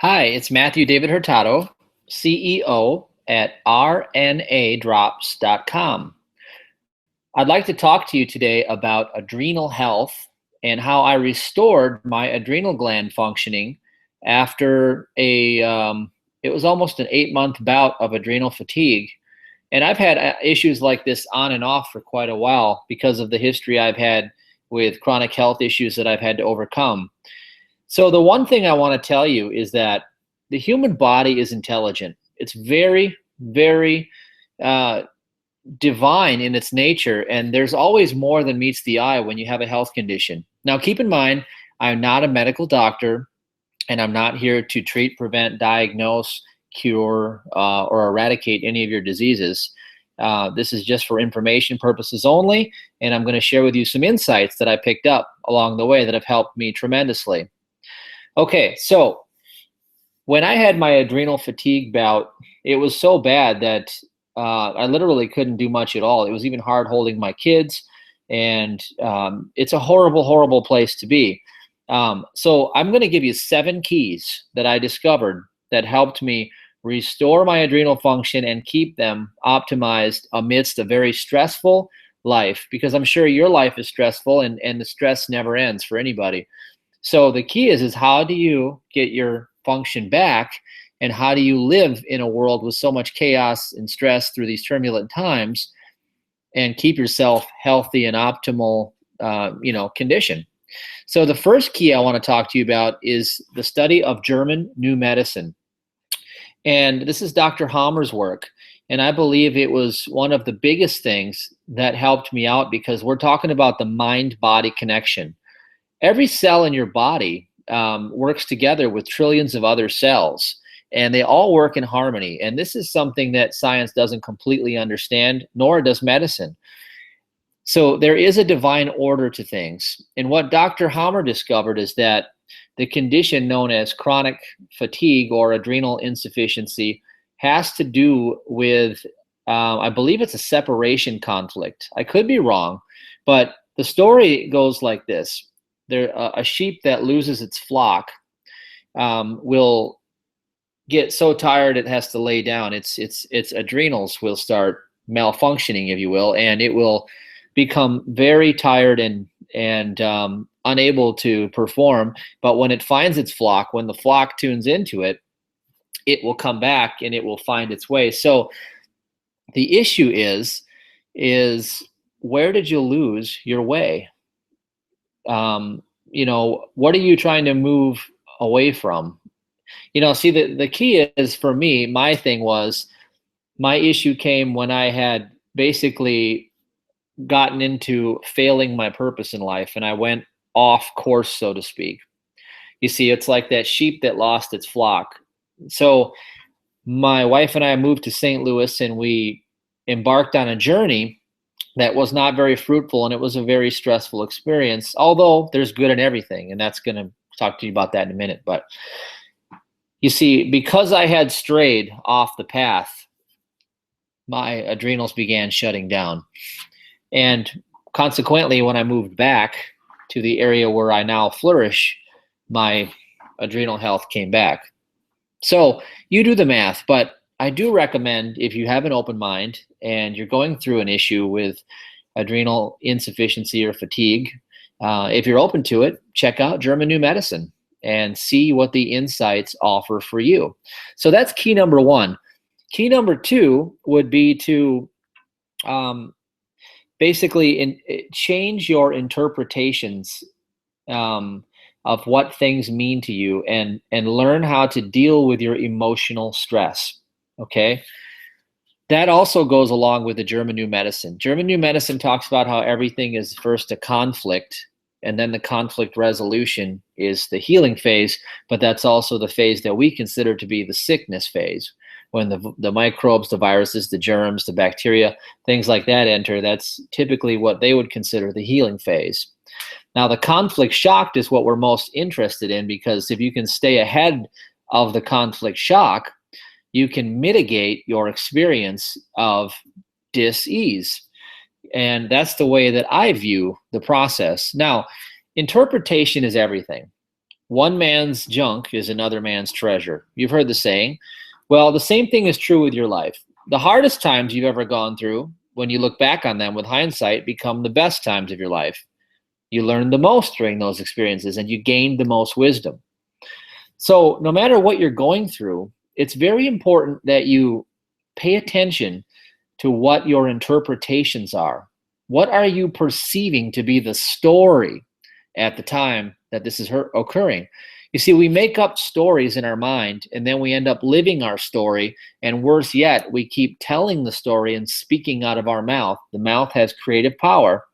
Hi, it's Matthew David Hurtado, CEO at rnadrops.com. I'd like to talk to you today about adrenal health and how I restored my adrenal gland functioning after it was almost an 8-month bout of adrenal fatigue. And I've had issues like this on and off for quite a while because of the history I've had with chronic health issues that I've had to overcome. So the one thing I want to tell you is that the human body is intelligent. It's very, very uh, divine in its nature, and there's always more than meets the eye when you have a health condition. Now, keep in mind, I'm not a medical doctor, and I'm not here to treat, prevent, diagnose, cure, or eradicate any of your diseases. This is just for information purposes only, and I'm going to share with you some insights that I picked up along the way that have helped me tremendously. Okay, so when I had my adrenal fatigue bout, it was so bad that I literally couldn't do much at all. It was even hard holding my kids, and it's a horrible, horrible place to be. So I'm going to give you 7 keys that I discovered that helped me restore my adrenal function and keep them optimized amidst a very stressful life, because I'm sure your life is stressful, and the stress never ends for anybody. So the key is how do you get your function back, and how do you live in a world with so much chaos and stress through these turbulent times and keep yourself healthy and optimal, condition. So the first key I want to talk to you about is the study of German New Medicine. And this is Dr. Hammer's work. And I believe it was one of the biggest things that helped me out, because we're talking about the mind-body connection. Every cell in your body works together with trillions of other cells, and they all work in harmony. And this is something that science doesn't completely understand, nor does medicine. So there is a divine order to things. And what Dr. Hammer discovered is that the condition known as chronic fatigue or adrenal insufficiency has to do with, I believe it's a separation conflict. I could be wrong, but the story goes like this. A sheep that loses its flock will get so tired it has to lay down. Its adrenals will start malfunctioning, if you will, and it will become very tired and unable to perform. But when it finds its flock, when the flock tunes into it, it will come back and it will find its way. So the issue is where did you lose your way? What are you trying to move away from? See, the key is, for me, my thing was, my issue came when I had basically gotten into failing my purpose in life, and I went off course, so to speak. You see, it's like that sheep that lost its flock. So my wife and I moved to St. Louis, and we embarked on a journey that was not very fruitful, and it was a very stressful experience, although there's good in everything, and that's going to talk to you about that in a minute. But you see, because I had strayed off the path, my adrenals began shutting down. And consequently, when I moved back to the area where I now flourish, my adrenal health came back. So you do the math, but I do recommend, if you have an open mind and you're going through an issue with adrenal insufficiency or fatigue, if you're open to it, check out German New Medicine and see what the insights offer for you. So that's key number 1. Key number 2 would be to basically change your interpretations of what things mean to you, and learn how to deal with your emotional stress. Okay, that also goes along with the German New Medicine. German New Medicine talks about how everything is first a conflict, and then the conflict resolution is the healing phase, but that's also the phase that we consider to be the sickness phase. When the microbes, the viruses, the germs, the bacteria, things like that enter, that's typically what they would consider the healing phase. Now, the conflict shock is what we're most interested in, because if you can stay ahead of the conflict shock, you can mitigate your experience of dis-ease. And that's the way that I view the process. Now, interpretation is everything. One man's junk is another man's treasure. You've heard the saying. Well, the same thing is true with your life. The hardest times you've ever gone through, when you look back on them with hindsight, become the best times of your life. You learn the most during those experiences and you gain the most wisdom. So, no matter what you're going through, it's very important that you pay attention to what your interpretations are. What are you perceiving to be the story at the time that this is occurring? You see, we make up stories in our mind and then we end up living our story. And worse yet, we keep telling the story and speaking out of our mouth. The mouth has creative power.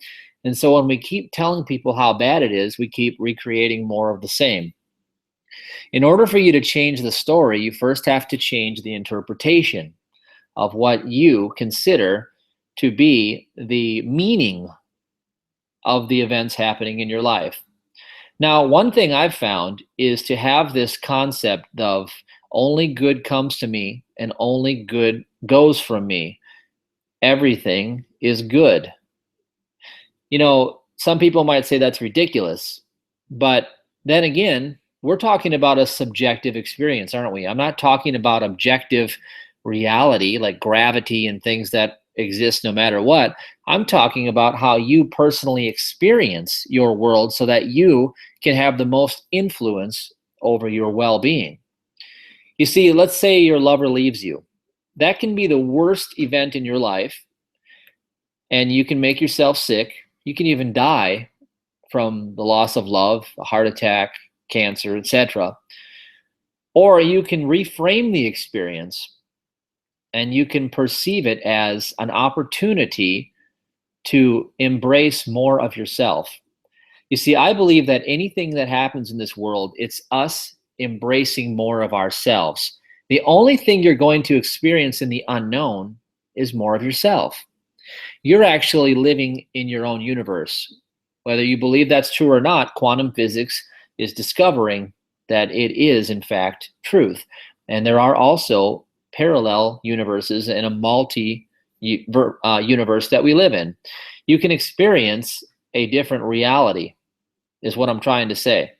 And so when we keep telling people how bad it is, we keep recreating more of the same. In order for you to change the story, you first have to change the interpretation of what you consider to be the meaning of the events happening in your life. Now, one thing I've found is to have this concept of only good comes to me and only good goes from me. Everything is good. You know, some people might say that's ridiculous, but then again, we're talking about a subjective experience, aren't we? I'm not talking about objective reality like gravity and things that exist no matter what. I'm talking about how you personally experience your world so that you can have the most influence over your well-being. You see, let's say your lover leaves you. That can be the worst event in your life, and you can make yourself sick. You can even die from the loss of love, a heart attack, cancer, etc. Or you can reframe the experience and you can perceive it as an opportunity to embrace more of yourself. You see, I believe that anything that happens in this world, it's us embracing more of ourselves. The only thing you're going to experience in the unknown is more of yourself. You're actually living in your own universe. Whether you believe that's true or not, quantum physics is discovering that it is, in fact, truth. And there are also parallel universes in a multi-universe that we live in. You can experience a different reality, is what I'm trying to say.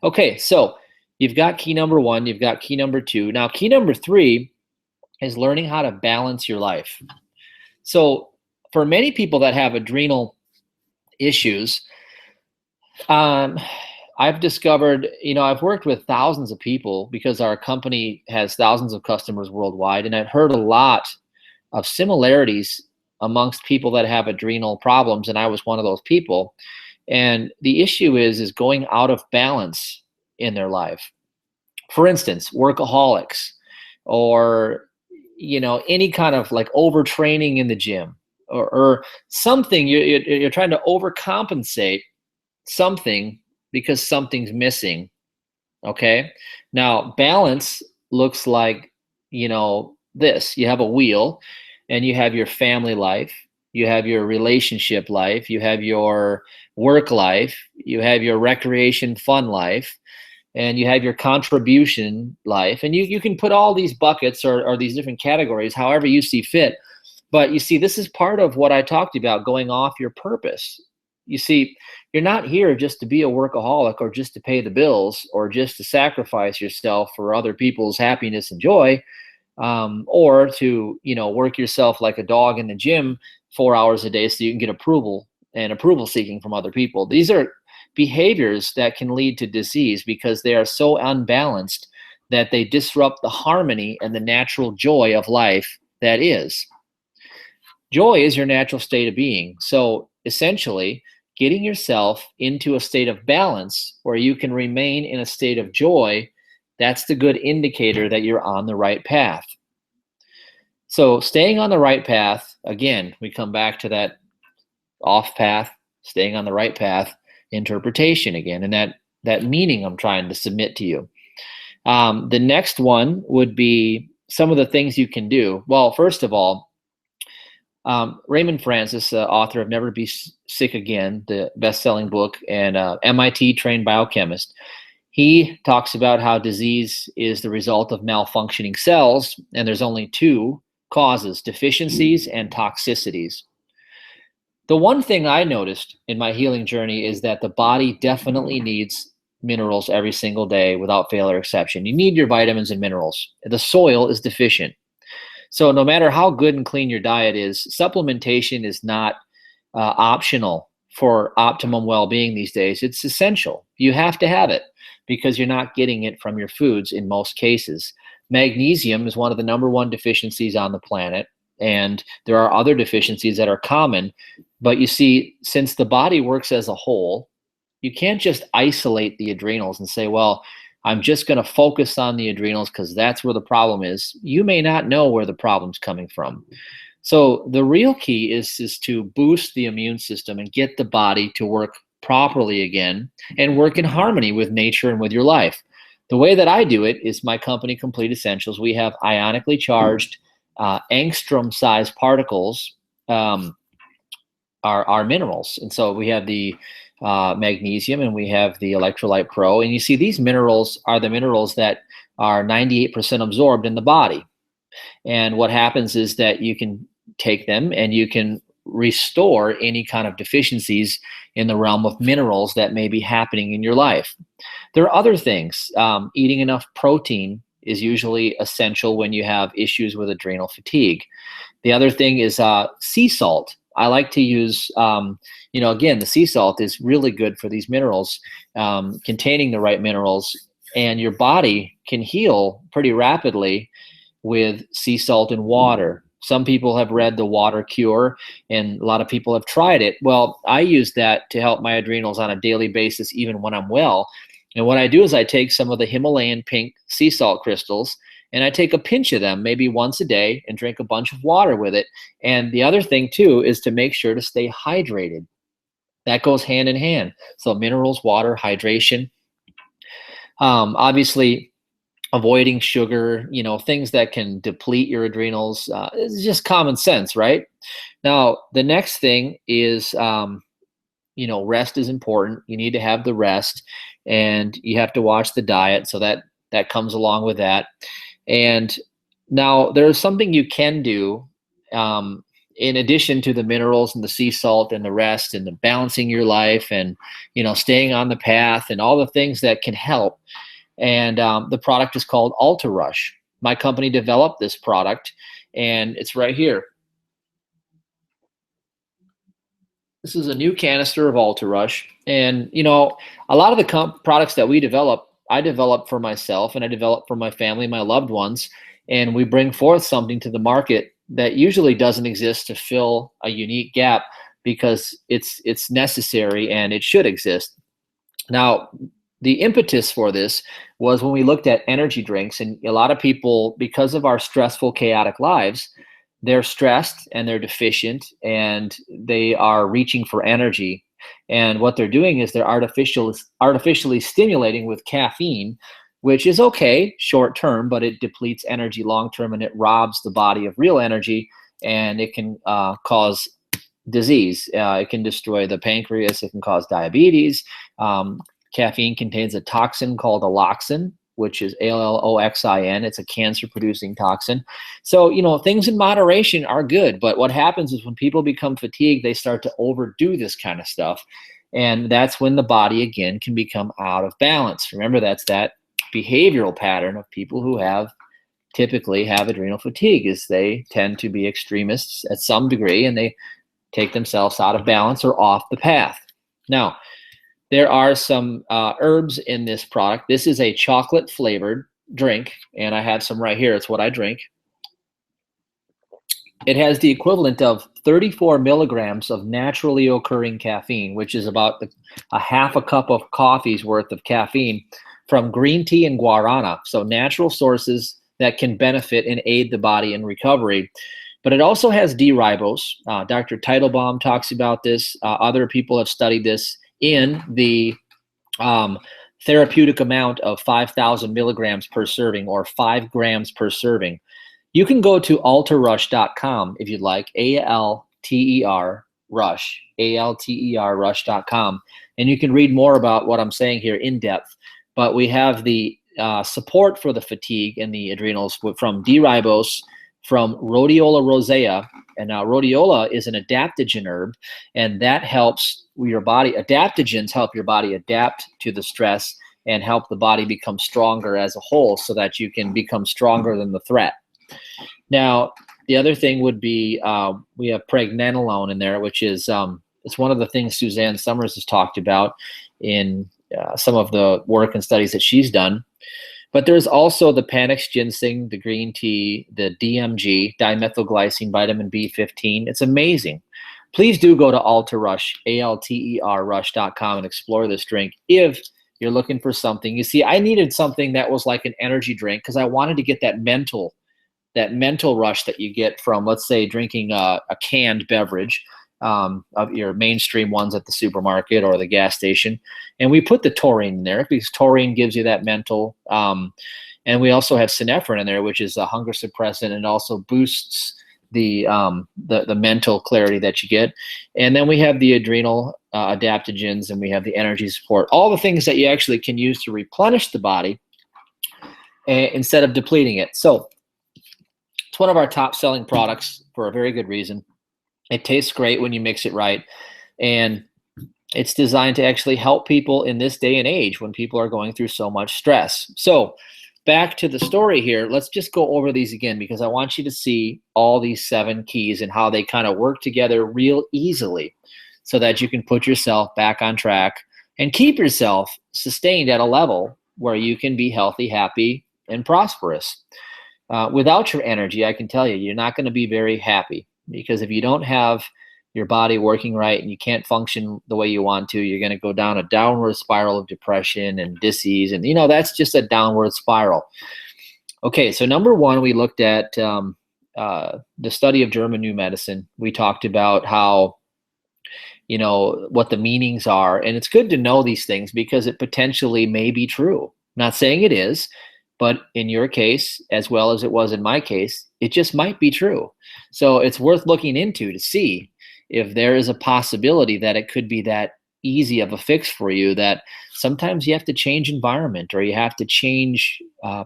Okay, so you've got key number one, you've got key number two. Now, key number three is learning how to balance your life. So for many people that have adrenal issues, I've discovered, I've worked with thousands of people because our company has thousands of customers worldwide, and I've heard a lot of similarities amongst people that have adrenal problems, and I was one of those people. And the issue is going out of balance in their life. For instance, workaholics, or any kind of like overtraining in the gym, or something you're trying to overcompensate something because something's missing. Okay, now balance looks like this. You have a wheel, and you have your family life, you have your relationship life, you have your work life, you have your recreation fun life, and you have your contribution life. And you can put all these buckets or these different categories however you see fit. But you see, this is part of what I talked about, going off your purpose. You see, you're not here just to be a workaholic or just to pay the bills or just to sacrifice yourself for other people's happiness and joy, or to work yourself like a dog in the gym 4 hours a day so you can get approval seeking from other people. These are behaviors that can lead to disease because they are so unbalanced that they disrupt the harmony and the natural joy of life that is. Joy is your natural state of being. So essentially, getting yourself into a state of balance where you can remain in a state of joy, that's the good indicator that you're on the right path. So staying on the right path, again, we come back to that off path, staying on the right path, interpretation again, and that meaning I'm trying to submit to you. The next one would be some of the things you can do. Well, first of all, Raymond Francis, author of Never Be Sick Again, the best-selling book, and MIT-trained biochemist, he talks about how disease is the result of malfunctioning cells, and there's only two causes: deficiencies and toxicities. The one thing I noticed in my healing journey is that the body definitely needs minerals every single day without fail or exception. You need your vitamins and minerals. The soil is deficient. So no matter how good and clean your diet is, supplementation is not optional for optimum well-being these days. It's essential. You have to have it because you're not getting it from your foods in most cases. Magnesium is one of the #1 deficiencies on the planet, and there are other deficiencies that are common. But you see, since the body works as a whole, you can't just isolate the adrenals and say, well, I'm just going to focus on the adrenals because that's where the problem is. You may not know where the problem's coming from. So the real key is to boost the immune system and get the body to work properly again and work in harmony with nature and with your life. The way that I do it is my company, Complete Essentials. We have ionically charged angstrom-sized particles, are minerals. And so we have the magnesium and we have the Electrolyte Pro. And you see, these minerals are the minerals that are 98% absorbed in the body. And what happens is that you can take them and you can restore any kind of deficiencies in the realm of minerals that may be happening in your life. There are other things. Eating enough protein is usually essential when you have issues with adrenal fatigue. The other thing is sea salt. I like to use, again, the sea salt is really good for these minerals, containing the right minerals, and your body can heal pretty rapidly with sea salt and water. Some people have read The Water Cure, and a lot of people have tried it. Well, I use that to help my adrenals on a daily basis, even when I'm well. And what I do is I take some of the Himalayan pink sea salt crystals, and I take a pinch of them maybe once a day and drink a bunch of water with it. And the other thing too is to make sure to stay hydrated. That goes hand in hand. So minerals, water, hydration. Obviously, avoiding sugar, things that can deplete your adrenals. It's just common sense, right? Now, the next thing is, rest is important. You need to have the rest, and you have to watch the diet. So that comes along with that. And now there's something you can do in addition to the minerals and the sea salt and the rest and the balancing your life and, staying on the path and all the things that can help. And the product is called Ultra Rush. My company developed this product, and it's right here. This is a new canister of Ultra Rush. And, a lot of the products that we develop, I develop for myself and I develop for my family, my loved ones. And we bring forth something to the market that usually doesn't exist to fill a unique gap because it's necessary and it should exist. Now, the impetus for this was when we looked at energy drinks, and a lot of people, because of our stressful, chaotic lives, they're stressed and they're deficient and they are reaching for energy. And what they're doing is they're artificially stimulating with caffeine, which is okay short term, but it depletes energy long term and it robs the body of real energy, and it can cause disease. It can destroy the pancreas. It can cause diabetes. Caffeine contains a toxin called alloxin, which is ALLOXIN. It's a cancer-producing toxin. So, things in moderation are good. But what happens is when people become fatigued, they start to overdo this kind of stuff. And that's when the body, again, can become out of balance. Remember, that's that behavioral pattern of people who typically have adrenal fatigue, is they tend to be extremists at some degree, and they take themselves out of balance or off the path. Now, there are some herbs in this product. This is a chocolate flavored drink, and I have some right here. It's what I drink. It has the equivalent of 34 milligrams of naturally occurring caffeine, which is about a half a cup of coffee's worth of caffeine from green tea and guarana. So natural sources that can benefit and aid the body in recovery. But it also has D-ribose. Dr. Teitelbaum talks about this. Other people have studied this in the therapeutic amount of 5,000 milligrams per serving, or 5 grams per serving. You can go to alterrush.com if you'd like, ALTER Rush, ALTER Rush.com, and you can read more about what I'm saying here in depth. But we have the support for the fatigue and the adrenals from D-ribose, from Rhodiola rosea. And now rhodiola is an adaptogen herb, and that helps your body. Adaptogens help your body adapt to the stress and help the body become stronger as a whole so that you can become stronger than the threat. Now, the other thing would be we have pregnenolone in there, which is it's one of the things Suzanne Summers has talked about in some of the work and studies that she's done. But there's also the Panax ginseng, the green tea, the DMG, dimethylglycine, vitamin B15. It's amazing. Please do go to AlterRush, ALTER rush.com and explore this drink if you're looking for something. You see, I needed something that was like an energy drink because I wanted to get that mental rush that you get from, let's say, drinking a canned beverage of your mainstream ones at the supermarket or the gas station. And we put the taurine in there because taurine gives you that mental. And we also have synephrine in there, which is a hunger suppressant and also boosts the mental clarity that you get. And then we have the adrenal adaptogens, and we have the energy support, all the things that you actually can use to replenish the body instead of depleting it. So it's one of our top selling products for a very good reason. It tastes great when you mix it right. And it's designed to actually help people in this day and age when people are going through so much stress. So back to the story here, let's just go over these again because I want you to see all these 7 keys and how they kind of work together real easily so that you can put yourself back on track and keep yourself sustained at a level where you can be healthy, happy, and prosperous. Without your energy, I can tell you, you're not going to be very happy because if you don't have your body working right and you can't function the way you want to, you're going to go down a downward spiral of depression and disease. And, that's just a downward spiral. Okay, so number 1, we looked at the study of German New Medicine. We talked about how, what the meanings are. And it's good to know these things because it potentially may be true. Not saying it is, but in your case, as well as it was in my case, it just might be true. So it's worth looking into to see if there is a possibility that it could be that easy of a fix for you, that sometimes you have to change environment or you have to change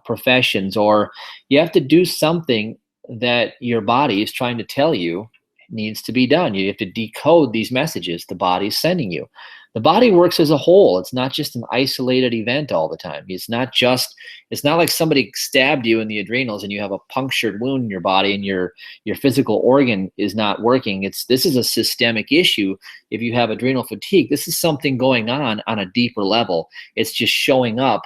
professions or you have to do something that your body is trying to tell you needs to be done. You have to decode these messages the body's sending you. The body works as a whole. It's not just an isolated event all the time. It's not like somebody stabbed you in the adrenals and you have a punctured wound in your body and your physical organ is not working. This is a systemic issue. If you have adrenal fatigue, this is something going on a deeper level. It's just showing up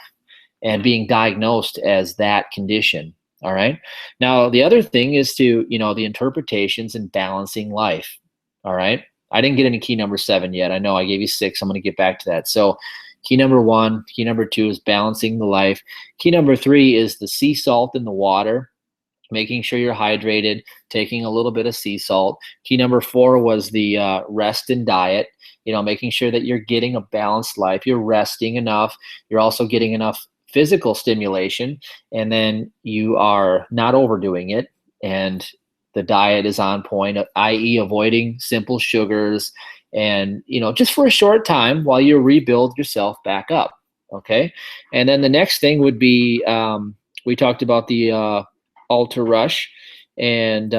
and being diagnosed as that condition. All right. Now, the other thing is to, the interpretations and balancing life. All right. I didn't get any key number 7 yet. I know I gave you 6. I'm going to get back to that. So key number 1, key number 2 is balancing the life. Key number 3 is the sea salt in the water, making sure you're hydrated, taking a little bit of sea salt. Key number 4 was the rest and diet, making sure that you're getting a balanced life. You're resting enough. You're also getting enough physical stimulation, and then you are not overdoing it. And the diet is on point, i.e. avoiding simple sugars and, just for a short time while you rebuild yourself back up. Okay. And then the next thing would be, we talked about the Alter Rush, and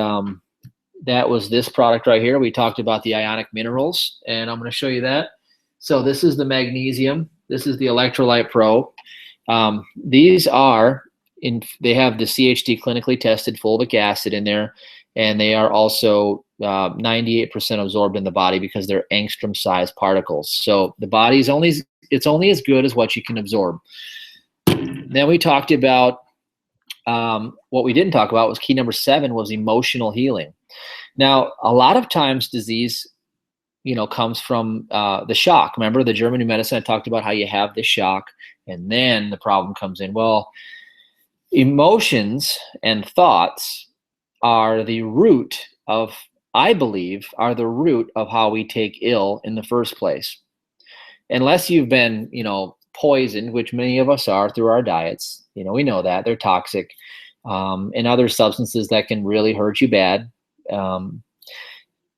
that was this product right here. We talked about the Ionic Minerals, and I'm going to show you that. So this is the magnesium. This is the Electrolyte Pro. These are they have the CHD clinically tested fulvic acid in there, and they are also 98% absorbed in the body because they're angstrom-sized particles. So the body's only as good as what you can absorb. Then we talked about what we didn't talk about was key number 7 was emotional healing. Now, a lot of times disease, comes from the shock. Remember the German New Medicine? I talked about how you have the shock and then the problem comes in. Well, emotions and thoughts are the root of, I believe, how we take ill in the first place. Unless you've been, poisoned, which many of us are through our diets, we know that they're toxic, and other substances that can really hurt you bad.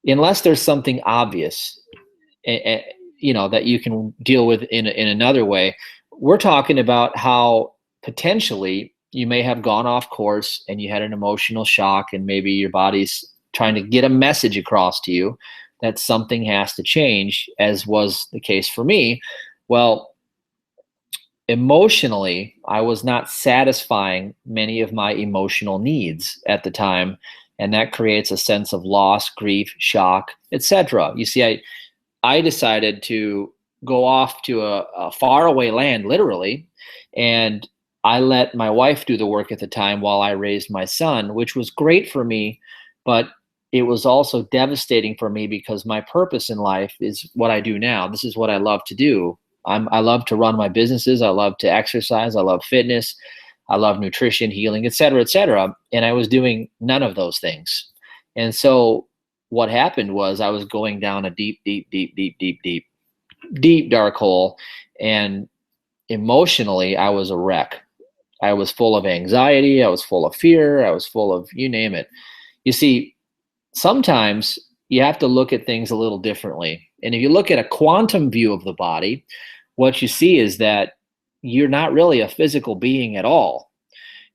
Unless there's something obvious, that you can deal with in another way. We're talking about how potentially you may have gone off course and you had an emotional shock, and maybe your body's trying to get a message across to you that something has to change, as was the case for me. Well, emotionally, I was not satisfying many of my emotional needs at the time, and that creates a sense of loss, grief, shock, etc. You see, I decided to go off to a faraway land, literally, and I let my wife do the work at the time while I raised my son, which was great for me, but it was also devastating for me because my purpose in life is what I do now. This is what I love to do. I love to run my businesses. I love to exercise. I love fitness. I love nutrition, healing, et cetera, et cetera. And I was doing none of those things. And so what happened was I was going down a deep, dark hole. And emotionally, I was a wreck. I was full of anxiety. I was full of fear. I was full of you name it. You see, sometimes you have to look at things a little differently. And if you look at a quantum view of the body, what you see is that you're not really a physical being at all.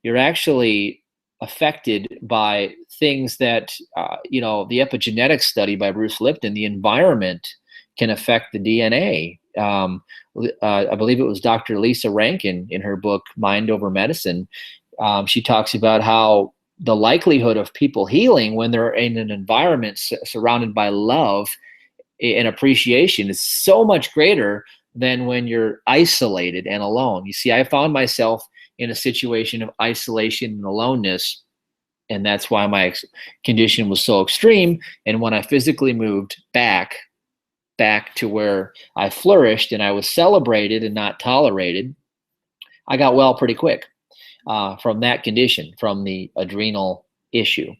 You're actually affected by things that, the epigenetics study by Bruce Lipton, the environment can affect the DNA. I believe it was Dr. Lisa Rankin in her book, Mind Over Medicine. She talks about how the likelihood of people healing when they're in an environment surrounded by love and appreciation is so much greater than when you're isolated and alone. You see, I found myself in a situation of isolation and aloneness, and that's why my condition was so extreme. And when I physically moved back to where I flourished and I was celebrated and not tolerated, I got well pretty quick from that condition, from the adrenal issue.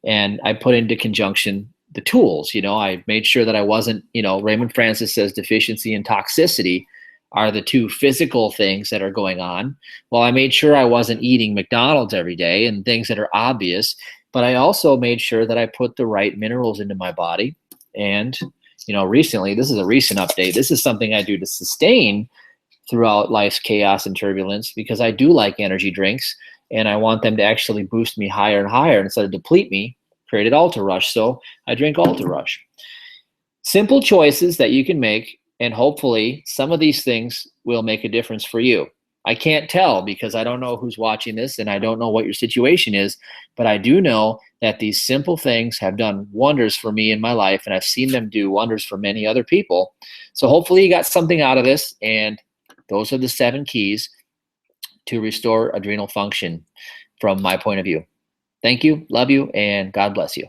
And I put into conjunction the tools. I made sure that I wasn't, Raymond Francis says deficiency and toxicity are the two physical things that are going on. Well, I made sure I wasn't eating McDonald's every day and things that are obvious, but I also made sure that I put the right minerals into my body. And, recently, this is a recent update. This is something I do to sustain throughout life's chaos and turbulence, because I do like energy drinks and I want them to actually boost me higher and higher instead of deplete me, created Ultra Rush. So I drink Ultra Rush. Simple choices that you can make, and hopefully some of these things will make a difference for you. I can't tell because I don't know who's watching this and I don't know what your situation is, but I do know that these simple things have done wonders for me in my life, and I've seen them do wonders for many other people. So hopefully you got something out of this, and those are the 7 keys to restore adrenal function from my point of view. Thank you, love you, and God bless you.